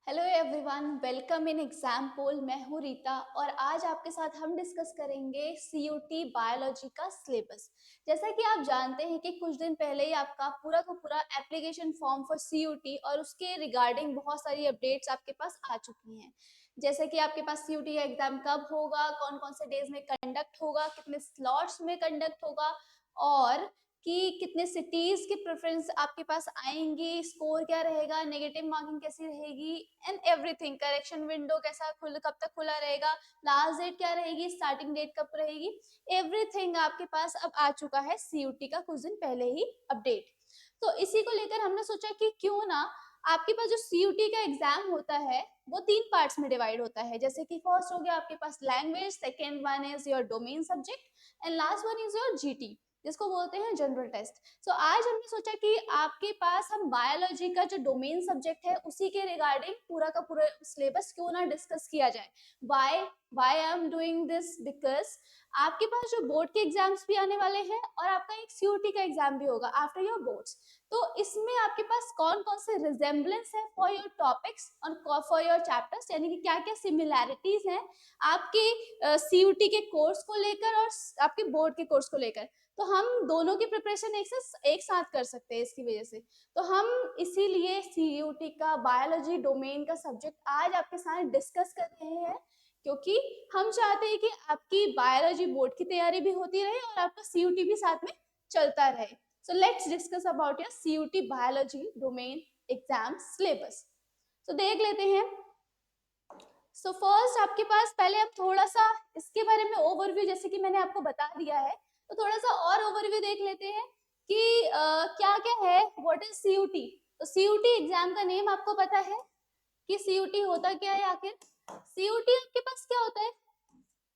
Hello everyone, welcome in exam poll. मैं हूँ रीता और आज आपके साथ हम डिस्कस करेंगे सीयूटी बायोलॉजी का सिलेबस। जैसा कि आप जानते हैं कि कुछ दिन पहले ही आपका पूरा का पूरा एप्लीकेशन फॉर्म फॉर सीयूटी और उसके रिगार्डिंग बहुत सारी अपडेट्स आपके पास आ चुकी हैं। जैसे कि आपके पास सीयूटी का एग्जाम कब होगा, कौन कौन से डेज में कंडक्ट होगा, कितने स्लॉट्स में कंडक्ट होगा और कि कितने सिटीज की प्रेफरेंस आपके पास आएंगी, स्कोर क्या रहेगा, नेगेटिव मार्किंग कैसी रहेगी एंड एवरीथिंग, करेक्शन विंडो कैसा कब तक खुला रहेगा, लास्ट डेट क्या रहेगी, स्टार्टिंग डेट कब रहेगी, एवरीथिंग आपके पास अब आ चुका है सीयूटी का कुछ दिन पहले ही अपडेट। तो इसी को लेकर हमने सोचा कि क्यों ना आपके पास जो सीयूटी का एग्जाम होता है वो 3 पार्ट्स में डिवाइड होता है। जैसे कि फर्स्ट हो गया आपके पास language, second one is your domain subject and last one is your GT, जिसको बोलते हैं जनरल टेस्ट। सो आज हमने सोचा कि आपके पास हम बायोलॉजी का जो डोमेन सब्जेक्ट है उसी के रिगार्डिंग पूरा का पूरा सिलेबस क्यों ना डिस्कस किया जाए। Why why I am doing this, because आपके पास जो बोर्ड के एग्जाम्स भी आने वाले हैं और आपका एक सीयूटी का एग्जाम भी होगा आफ्टर योर बोर्ड्स। तो इसमें आपके पास कौन कौन से रिजेम्बलेंस है फॉर योर टॉपिक्स और फॉर योर चैप्टर्स, यानी कि क्या क्या सिमिलैरिटीज हैं आपके सीयूटी के कोर्स को लेकर और आपके बोर्ड के कोर्स को लेकर। तो हम दोनों की प्रिपरेशन एक साथ कर सकते हैं इसकी वजह से। तो हम इसीलिए सीयूटी का बायोलॉजी डोमेन का सब्जेक्ट आज आपके साथ डिस्कस कर रहे हैं, क्योंकि हम चाहते हैं कि आपकी बायोलॉजी बोर्ड की तैयारी भी होती रहे और आपका सीयूटी भी साथ में चलता रहे। So let's discuss about your CUT biology domain exam syllabus. तो देख लेते हैं। सो फर्स्ट आपके पास पहले हम थोड़ा सा इसके बारे में ओवरव्यू, जैसे कि मैंने आपको बता दिया है, तो थोड़ा सा और ओवरव्यू देख लेते हैं कि क्या क्या है, व्हाट इज सीयूटी। तो सीयूटी एग्जाम का नेम आपको पता है कि सीयूटी होता क्या है आखिर। सीयूटी आपके पास क्या होता है,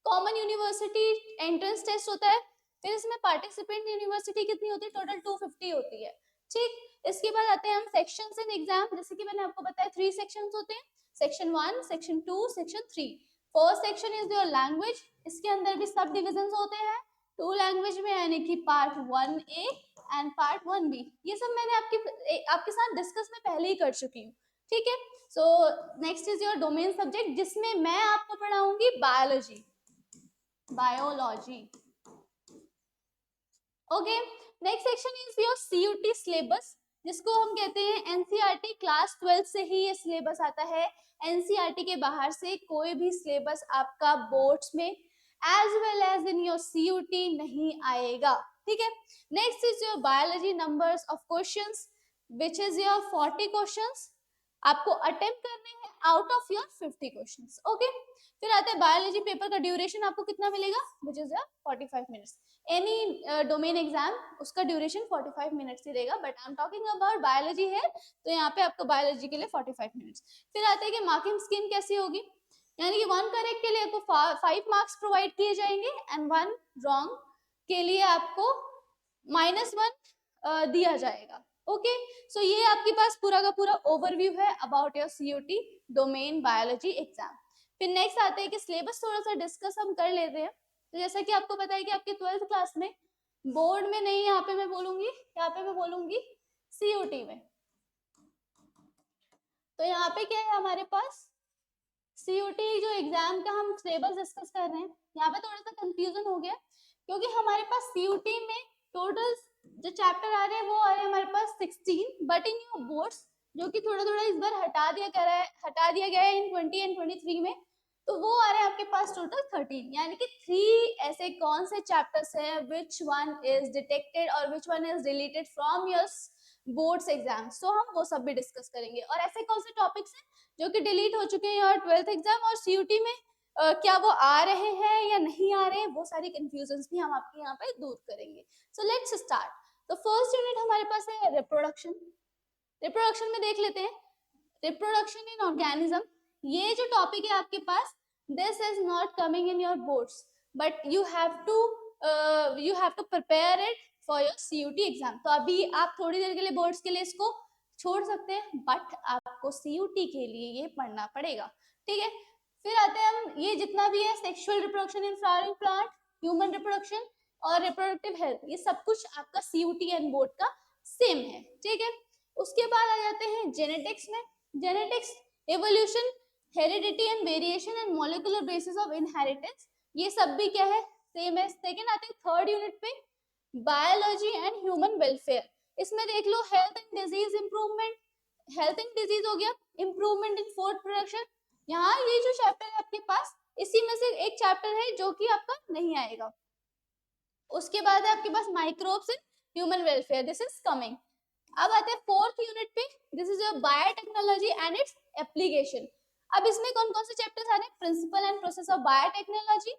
कॉमन यूनिवर्सिटी एंट्रेंस टेस्ट होता है। फिर इसमें पार्टिसिपेंट यूनिवर्सिटी कितनी होती है, टोटल 250 होती है। ठीक, इसके बाद आते हैं हम सेक्शंस इन एग्जाम। जैसे कि मैंने आपको बताया 3 सेक्शंस होते हैं, section 1, section 2, section 3। First section is your language, इसके अंदर भी सब डिविजन होते हैं 2 लैंग्वेज में, यानी कि part 1A and part 1B। ये सब मैंने आपके साथ डिस्कस में पहले ही कर चुकी हूँ। ठीक है। So next is your domain subject, जिसमें मैं आपको पढ़ाऊंगी biology, biology. Okay, next section is your CUT syllabus, जिसको हम कहते हैं एनसीईआरटी। क्लास 12 से ही ये सिलेबस आता है, एनसीईआरटी के बाहर से कोई भी सिलेबस आपका बोर्ड्स में as well as in your CUET नहीं आएगा। ठीक है। Next is your biology numbers of questions, which is your 40 questions आपको अटेम्प्ट करने हैं out of your 50 questions. Okay, फिर आता है बायोलॉजी पेपर का ड्यूरेशन आपको कितना मिलेगा, which is 45 minutes. Any domain exam उसका ड्यूरेशन 45 मिनट्स ही रहेगा, but I am talking about biology है, तो यहाँ पे आपको बायोलॉजी के लिए 45 मिनट्स। फिर आता है कि मार्किंग स्कीम कैसी होगी, यानी कि 1 करेक्ट के लिए आपको 5 मार्क्स प्रोवाइड किए जाएंगे एंड 1 रॉन्ग के लिए आपको -1 दिया जाएगा। ओके, सो ये आपके पास पूरा का पूरा ओवरव्यू है about your CUT domain biology exam. फिर नेक्स्ट आते हैं कि सिलेबस थोड़ा सा डिस्कस हम कर लेते हैं। तो जैसा कि आपको पता है कि आपके 12th क्लास में, बोर्ड में नहीं, यहाँ पे मैं बोलूंगी, यहाँ पे मैं बोलूंगी सीयूटी में। तो यहाँ पे क्या है हमारे पास, सीयूटी जो एग्जाम का हम सिलेबस डिस्कस कर रहे हैं, यहाँ पे थोड़ा सा कंफ्यूजन हो गया, क्योंकि हमारे पास सीयूटी में टोटल जो चैप्टर आ रहे हैं वो आ रहे हैं हमारे पास 16, बट इन योर बोर्ड्स, जो कि थोड़ा थोड़ा इस बार हटा दिया गया है इन 20 एंड 23 में, तो वो आ रहे हैं आपके पास टोटल 13, यानी कि 3 ऐसे कौन से चैप्टर्स हैं विच वन इज डिटेक्टेड और which one is deleted from your boards exam. So हम वो सब भी डिस्कस करेंगे, और ऐसे कौन से टॉपिक्स हैं जो कि डिलीट हो चुके हैं योर 12th एग्जाम और सीयूटी में, क्या वो आ रहे हैं या नहीं आ रहे हैं, वो सारी कंफ्यूजन्स भी हम आपके यहाँ पे दूर करेंगे। So let's start. तो फर्स्ट यूनिट हमारे पास है रिप्रोडक्शन। रिप्रोडक्शन में देख लेते हैं, रिप्रोडक्शन इन ऑर्गेनिज्म। ये जो टॉपिक है आपके पास, this is not coming in your boards, but you have to prepare it for your CUT exam. तो अभी आप थोड़ी देर के लिए बोर्ड्स के लिए इसको छोड़ सकते हैं, बट आपको सीयूटी के लिए ये पढ़ना पड़ेगा। ठीक है। फिर आते हैं हम, ये जितना भी है sexual reproduction in flowering plant, human reproduction और रिप्रोडक्टिव हेल्थ, ये सब कुछ आपका सीयूटी एंड बोर्ड का सेम है। ठीक है। उसके बाद आ जाते हैं जेनेटिक्स में। Genetics evolution, heredity and variation and molecular basis of inheritance, ये सब भी क्या है, सेम है। सेकेंड आते हैं थर्ड यूनिट पे, बायोलॉजी एंड ह्यूमन वेलफेयर। इसमें देख लो health and disease improvement, health and disease हो गया, इंप्रूवमेंट इन फूड प्रोडक्शन। यहाँ ये जो चैप्टर है आपके पास, इसी में से एक चैप्टर है जो कि आपका नहीं आएगा। उसके बाद है आपके पास microbes in human welfare, this is coming. अब आते हैं फोर्थ यूनिट पे, this is your biotechnology and its application. अब इसमें कौन कौन से चैप्टर्स आ रहे हैं, principle and process of biotechnology,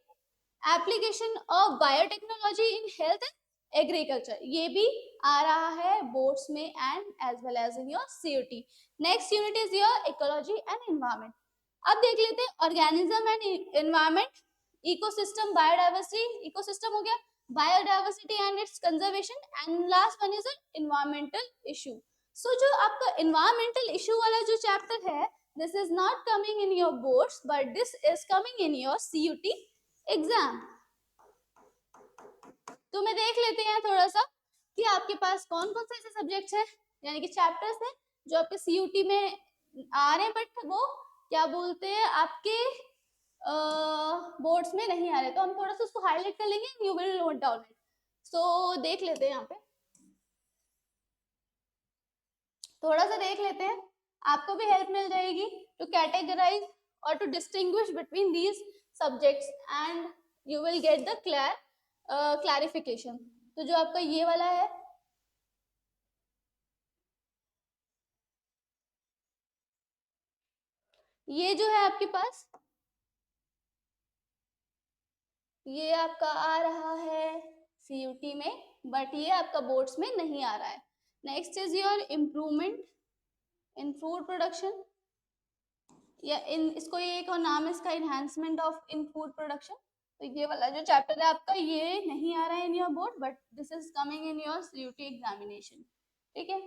application of biotechnology in health and agriculture, ये भी आ रहा है बोर्ड्स में and as well as in your CUT. Next unit is your ecology and environment. अब देख लेते हैं organism and environment, ecosystem, biodiversity, ecosystem हो गया, biodiversity and its conservation, and last one is environmental issue. So जो आपका environmental issue वाला जो chapter है, this is not coming in your boards but this is coming in your CUT exam. तो मैं देख लेते हैं थोड़ा सा कि आपके पास कौन कौन से ऐसे सब्जेक्ट्स हैं, यानी कि चैप्टर्स हैं जो आपके CUT में आ रहे हैं बट वो क्या बोलते हैं आपके बोर्ड्स में नहीं आ रहे। तो हम थोड़ा सा उसको हाईलाइट कर लेंगे, you will note down it. So देख लेते हैं, यहाँ पे थोड़ा सा देख लेते हैं, आपको भी हेल्प मिल जाएगी टू कैटेगराइज और to distinguish between these subjects and you will get the clarification. तो जो आपका ये वाला है, ये जो है आपके पास, ये आपका आ रहा है CUT में बट ये आपका बोर्ड्स में नहीं आ रहा है। Next is your improvement in food production, या इन इसको ये एक और नाम है इसका, enhancement of in food production. तो ये वाला जो चैप्टर है आपका ये नहीं आ रहा है इन your board but this is coming in your CUT examination, ठीक है।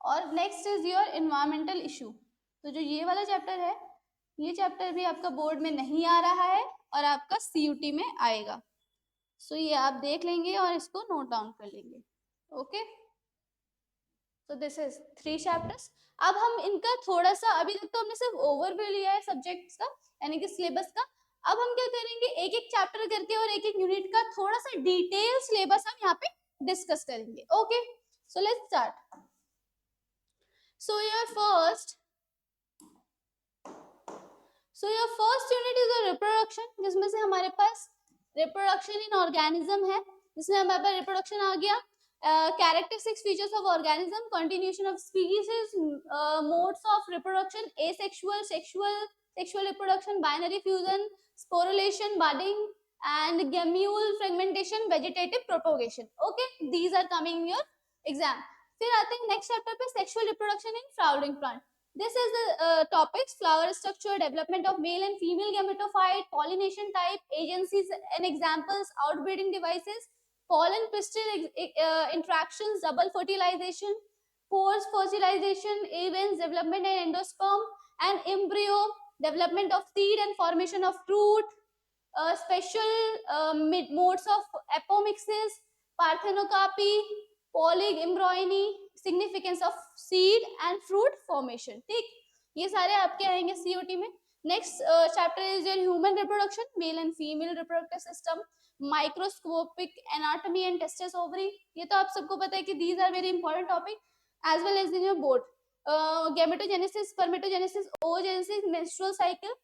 और next is your environmental issue. तो जो ये वाला चैप्टर है, ये चैप्टर भी आपका बोर्ड में नहीं आ रहा है और आपका CUT में आएगा। सो ये आप देख लेंगे और इसको नोट डाउन कर लेंगे, ओके। तो दिस इज 3 चैप्टर्स। अब हम इनका थोड़ा सा, अभी तक तो हमने सिर्फ ओवरव्यू लिया है सब्जेक्ट्स का यानी कि सिलेबस का। अब हम क्या करेंगे, एक एक चैप्टर करके और एक एक यूनिट का थोड़ा सा डिटेल सिलेबस हम यहाँ पे डिस्कस करेंगे, okay. So let's start. So your first unit is reproduction, जिसमें से हमारे पास रिप्रोडक्शन इन ऑर्गेनिज्म है, जिसमें हमारे पास रिप्रोडक्शन आ गया, characteristics features of organism, continuation of species, modes of reproduction, asexual, sexual reproduction, binary fusion, sporulation, budding and gamule fragmentation, vegetative propagation, okay, these are coming in your exam. फिर आते हैं next chapter पे, sexual reproduction in flowering plant. This is the topics: flower structure, development of male and female gametophyte, pollination type, agencies and examples, outbreeding devices, pollen pistil interactions, double fertilization, forced fertilization, events, development and endosperm and embryo, development of seed and formation of fruit, special modes of apomixis, parthenocarpy, polyembryony, significance of seed and fruit formation, ठीक, ये सारे आपके आएंगे CUT में। Next chapter is your human reproduction, male and female reproductive system, microscopic anatomy and testis ovary, ये तो आप सबको पता है कि these are very important topic as well as in your board. Gametogenesis, spermatogenesis, oogenesis, menstrual cycle,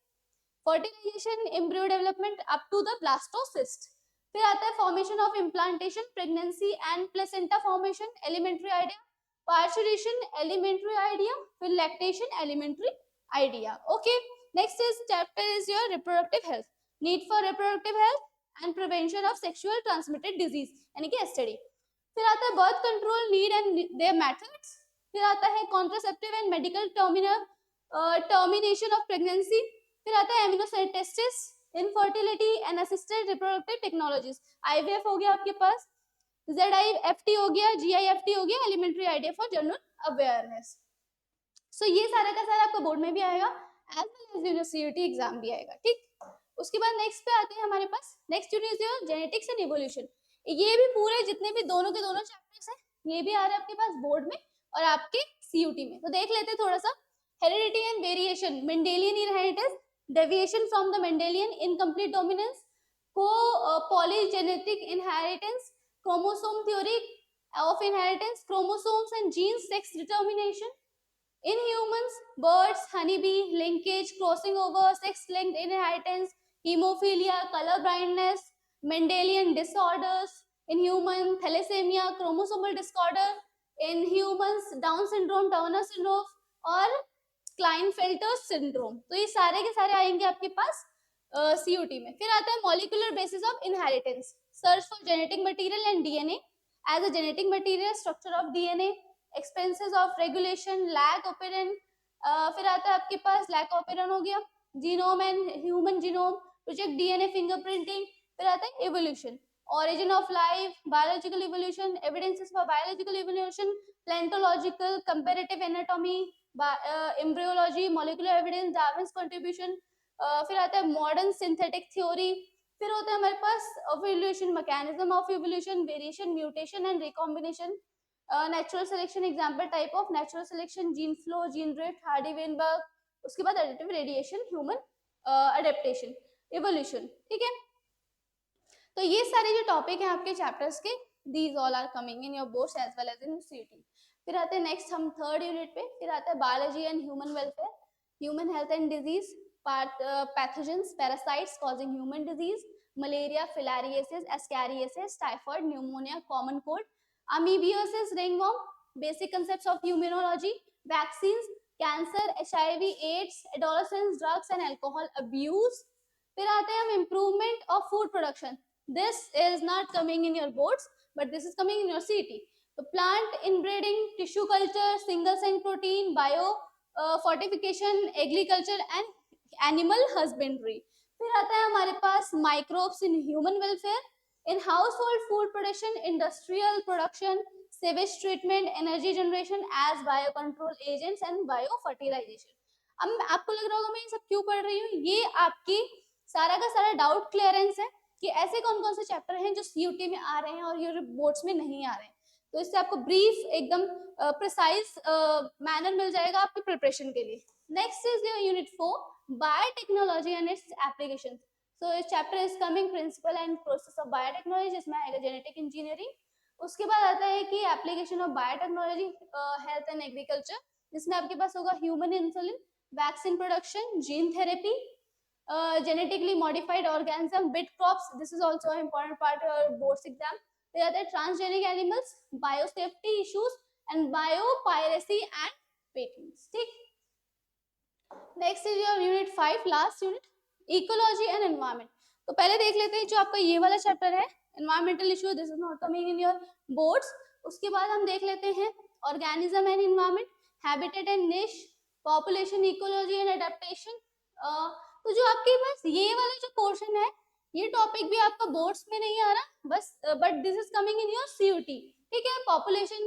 fertilization, embryo development up to the blastocyst। फिर आता है formation of implantation, pregnancy and placenta formation, elementary idea, parturition, elementary idea, फिर lactation, elementary idea, okay. Next is chapter is your reproductive health, need for reproductive health and prevention of sexual transmitted disease यानी कि STD। फिर आता है birth control, need and their methods. फिर आता है contraceptive and medical termination of pregnancy. फिर आता है amniocentesis, infertility and assisted reproductive technologies, IVF हो गया आपके पास, ZIFT हो गया, GIFT हो गया, elementary idea for general awareness. So ये सारा का सारा आपका बोर्ड में भी आएगा as well as university exam भी आएगा, ठीक। उसके बाद नेक्स्ट पे आते हैं हमारे पास, next unit is genetics and evolution. ये भी पूरे जितने भी दोनों के दोनों चैप्टर्स हैं ये भी आ रहे हैं आपके पास बोर्ड में और आपके CUT में। तो देख लेते हैं थोड़ा सा, heredity and variation, Mendelian inheritance, deviation from the Mendelian, incomplete dominance, polygenetic inheritance, chromosome theory of inheritance, chromosomes and genes, sex determination. In humans, birds, honeybee, linkage, crossing over, sex-linked inheritance, hemophilia, color blindness, Mendelian disorders. In human, thalassemia, chromosomal disorder. In humans, Down syndrome, Turner syndrome और Klinefelter syndrome. तो ये सारे के सारे आएंगे आपके पास CUT में. फिर आता है molecular basis of inheritance. Search for genetic material and DNA as a genetic material, structure of DNA, expenses of regulation, lac operon. फिर आता है आपके पास lac operon हो गया, genome and human genome, project DNA fingerprinting. फिर आता है evolution, origin of life, biological evolution, evidences for biological evolution, plantological, comparative anatomy, embryology, molecular evidence, Darwin's contribution. फिर आता है modern synthetic theory. फिर होता है हमारे पास evolution, mechanism of evolution, variation, mutation and recombination. Natural selection, example type of natural selection, gene flow, gene drift, Hardy-Weinberg. उसके बाद additive radiation, human adaptation, evolution. ठीक है, तो ये सारे जो टॉपिक हैं आपके चैप्टर्स के, these all are coming in your boards as well as in CUT. फिर आते हैं नेक्स्ट हम थर्ड यूनिट पे. फिर आता है biology and human welfare, human health and disease, pathogens, parasites causing human disease, malaria, filariasis, ascariasis, typhoid, pneumonia, common cold, amoebiasis, ringworm, basic concepts of immunology, vaccines, cancer, HIV, AIDS, adolescence, drugs and alcohol abuse. फिर आते हैं हम improvement of food production. This is not coming in your boards, but this is coming in your CT. So plant inbreeding, tissue culture, single cell protein, bio fortification, agriculture and animal husbandry. फिर आता है हमारे पास microbes in human welfare, in household food production, industrial production, sewage treatment, energy generation as biocontrol agents and biofertilization. अब आपको लग रहा होगा मैं ये सब क्यों पढ़ रही हूँ, ये आपकी सारा का सारा डाउट क्लियरेंस है कि ऐसे कौन कौन से चैप्टर हैं जो CUT में आ रहे हैं और ये बोर्ड्स में नहीं आ रहे हैं. तो इससे आपको ब्रीफ एकदम प्रिसाइज मैनर मिल जाएगा आपकी प्रिपरेशन के लिए. Next is your unit 4, biotechnology and its applications. So इस chapter is coming principle and process of biotechnology, जिसमें आएगा जेनेटिक इंजीनियरिंग. उसके बाद आता है कि application of biotechnology, health and agriculture, जिसमें आपके पास होगा human insulin, vaccine production, gene therapy, genetically modified organism, bit crops. This is also an important part of your boards exam. There are the transgenic animals, biosafety issues and biopiracy and patents. ठीक. Next is your unit 5, last unit, ecology and environment. तो पहले देख लेते हैं जो आपका ये वाला चैप्टर है, environmental issue. This is not coming in your boards. उसके बाद हम देख लेते हैं organism and environment, habitat and niche, population, ecology and adaptation. तो जो आपके पास ये वाला जो पोर्शन है, ये टॉपिक भी आपका बोर्ड्स में नहीं आ रहा, बस but this is coming in your CUT. ठीक है, population,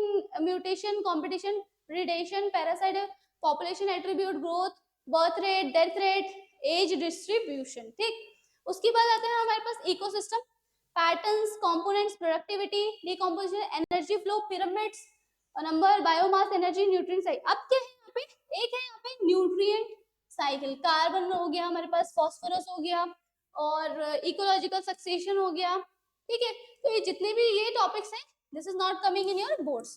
mutation, competition, predation, parasite, population attribute, growth, birth rate, death rate, age distribution. ठीक, उसके बाद आते हैं हमारे पास ecosystem, patterns, components, productivity, decomposition, energy flow, pyramids, number, biomass, energy, nutrient cycle. अब क्या है यहाँ पे, एक है यहाँ पे न्यूट्रिएंट साइकिल, कार्बन हो गया हमारे पास, फास्फोरस हो गया और इकोलॉजिकल सक्सेशन हो गया. ठीक है, तो ये जितने भी ये टॉपिक्स हैं, this is not coming in your boards.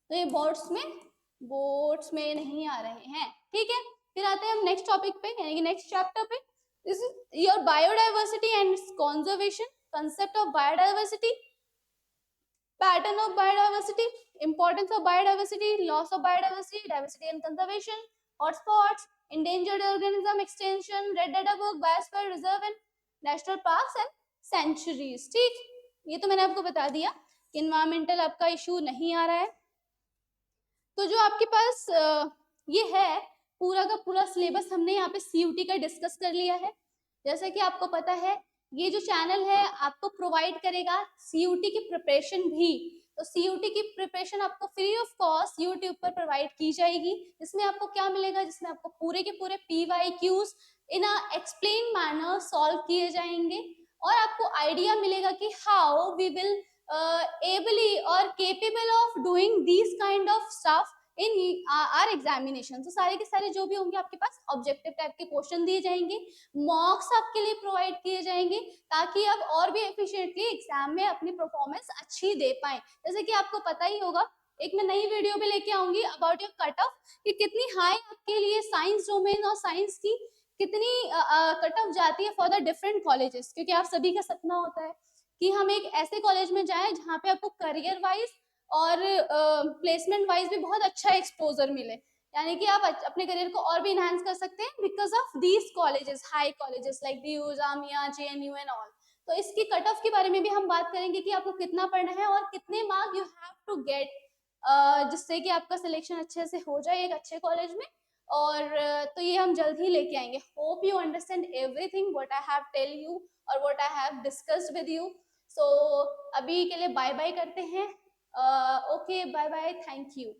तो ये बोर्ड्स में नहीं आ रहे हैं. ठीक है, फिर आते हैं हम नेक्स्ट टॉपिक पे, यानी कि नेक्स्ट चैप्टर पे. This is your biodiversity and conservation, concept of biodiversity, pattern of biodiversity, importance of biodiversity, loss of biodiversity, diversity and conservation, hotspots, endangered organism extension, red data book, biosphere reserve and national parks and sanctuaries. ठीक, ये तो मैंने आपको बता दिया कि environmental आपका issue नहीं आ रहा है. तो जो आपके पास ये है पूरा का पूरा सिलेबस हमने यहाँ पे CUT का डिस्कस कर लिया है. जैसा कि आपको पता है ये जो चैनल है आपको प्रोवाइड करेगा CUT की प्रिपरेशन भी. तो CUT की प्रिपरेशन आपको फ्री ऑफ कॉस्ट YouTube पर प्रोवाइड की जाएगी, जिसमें आपको क्या मिलेगा, जिसमें आपको पूरे के पूरे PYQs इन अ एक्सप्लेन मैनर सॉल्व किए जाएंगे और आपको आइडिया मिलेगा कि हाउ वी विल एबली और capable of doing this kind of stuff in are examination. तो सारे के सारे जो भी होंगे आपके पास ऑब्जेक्टिव टाइप के क्वेश्चन दिए जाएंगे, मॉक्स आपके लिए प्रोवाइड किए जाएंगे, ताकि आप और भी एफिशिएंटली एग्जाम में अपनी परफॉर्मेंस अच्छी दे पाए। जैसे कि आपको पता ही होगा, एक मैं नई वीडियो भी लेके आऊंगी अबाउट योर कट ऑफ, कि कितनी हाई आपके लिए साइंस डोमेन और साइंस की कितनी कट ऑफ जाती है फॉर द डिफरेंट कॉलेजेस। क्योंकि आप सभी का सपना होता है कि हम एक ऐसे कॉलेज में जाएं जहाँ पे आपको करियर वाइज और प्लेसमेंट वाइज भी बहुत अच्छा एक्सपोजर मिले, यानी कि आप अपने करियर को और भी इनहांस कर सकते हैं because of these colleges, high colleges like DU, Jamia, JNU and all. तो इसकी कट ऑफ के बारे में भी हम बात करेंगे कि आपको कितना पढ़ना है और कितने mark you have to get, जिससे कि आपका सिलेक्शन अच्छे से हो जाए एक अच्छे कॉलेज में। और तो ये हम जल्द ही लेके आएंगे। Hope you understand everything what I have tell you और what I have discussed with you. So अभी के लिए बाय बाय करते हैं। Okay, bye bye, thank you.